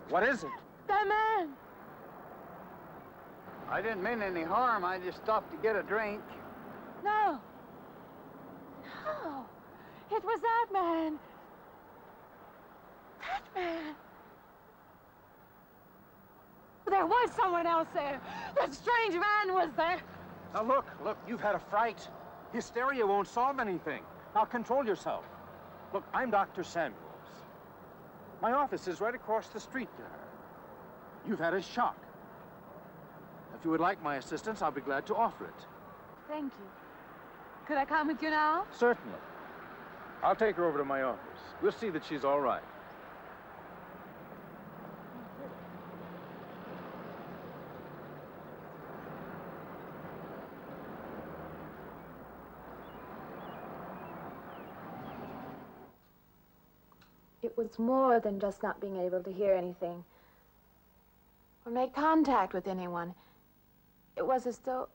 What is it? That man. I didn't mean any harm. I just stopped to get a drink. No. No. It was that man. That man. There was someone else there. That strange man was there. Now, look, you've had a fright. Hysteria won't solve anything. Now, control yourself. Look, I'm Dr. Samuels. My office is right across the street there. You've had a shock. If you would like my assistance, I'll be glad to offer it. Thank you. Could I come with you now? Certainly. I'll take her over to my office. We'll see that she's all right. It was more than just not being able to hear anything or make contact with anyone. It was as though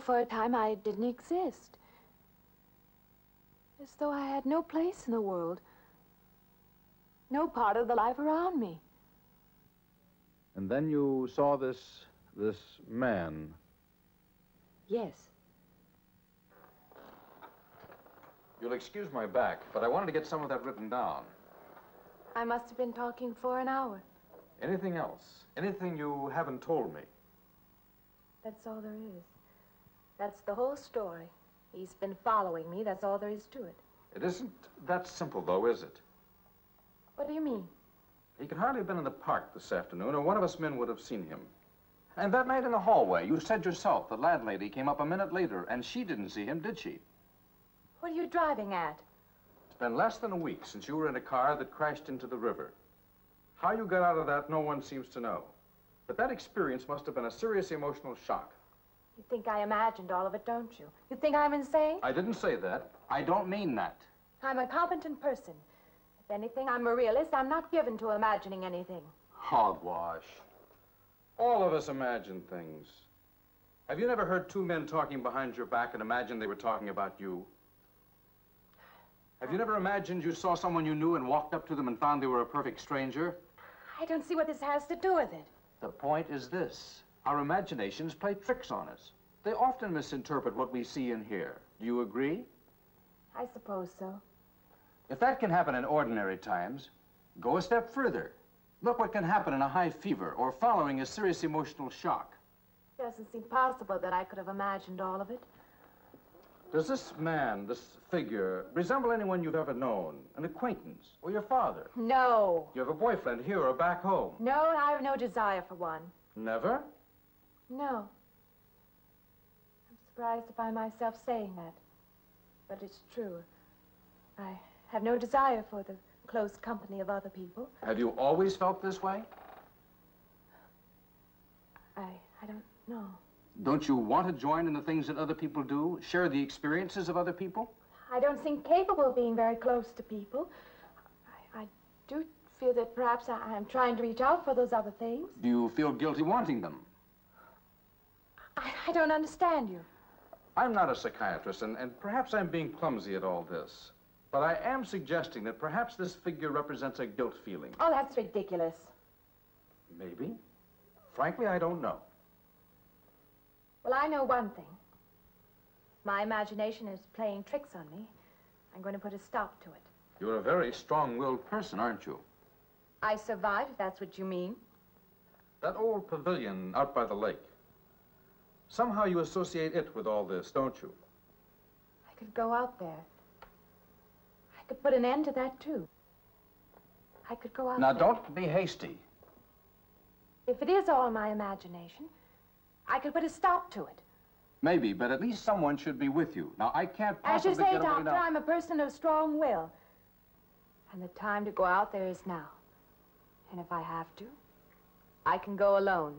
for a time I didn't exist. As though I had no place in the world, no part of the life around me. And then you saw this man. Yes. You'll excuse my back, but I wanted to get some of that written down. I must have been talking for an hour. Anything else? Anything you haven't told me? That's all there is. That's the whole story. He's been following me. That's all there is to it. It isn't that simple, though, is it? What do you mean? He could hardly have been in the park this afternoon, or one of us men would have seen him. And that night in the hallway, you said yourself the landlady came up a minute later, and she didn't see him, did she? What are you driving at? It's been less than a week since you were in a car that crashed into the river. How you got out of that, no one seems to know. But that experience must have been a serious emotional shock. You think I imagined all of it, don't you? You think I'm insane? I didn't say that. I don't mean that. I'm a competent person. If anything, I'm a realist. I'm not given to imagining anything. Hogwash. All of us imagine things. Have you never heard two men talking behind your back and imagined they were talking about you? Have you never imagined you saw someone you knew and walked up to them and found they were a perfect stranger? I don't see what this has to do with it. The point is this. Our imaginations play tricks on us. They often misinterpret what we see and hear. Do you agree? I suppose so. If that can happen in ordinary times, go a step further. Look what can happen in a high fever or following a serious emotional shock. It doesn't seem possible that I could have imagined all of it. Does this man, this figure, resemble anyone you've ever known? An acquaintance? Or your father? No. You have a boyfriend here or back home? No, I have no desire for one. Never? No. I'm surprised to find myself saying that. But it's true. I have no desire for the close company of other people. Have you always felt this way? I don't know. Don't you want to join in the things that other people do? Share the experiences of other people? I don't seem capable of being very close to people. I do feel that perhaps I'm trying to reach out for those other things. Do you feel guilty wanting them? I don't understand you. I'm not a psychiatrist, and perhaps I'm being clumsy at all this. But I am suggesting that perhaps this figure represents a guilt feeling. Oh, that's ridiculous. Maybe. Frankly, I don't know. Well, I know one thing. My imagination is playing tricks on me. I'm going to put a stop to it. You're a very strong-willed person, aren't you? I survived, if that's what you mean. That old pavilion out by the lake. Somehow you associate it with all this, don't you? I could go out there. I could put an end to that, too. I could go out Now, there. don't be hasty. If it is all my imagination, I could put a stop to it. Maybe, but at least someone should be with you. Now, I can't As possibly you say, get away Doctor, now. I'm a person of strong will. And the time to go out there is now. And if I have to, I can go alone.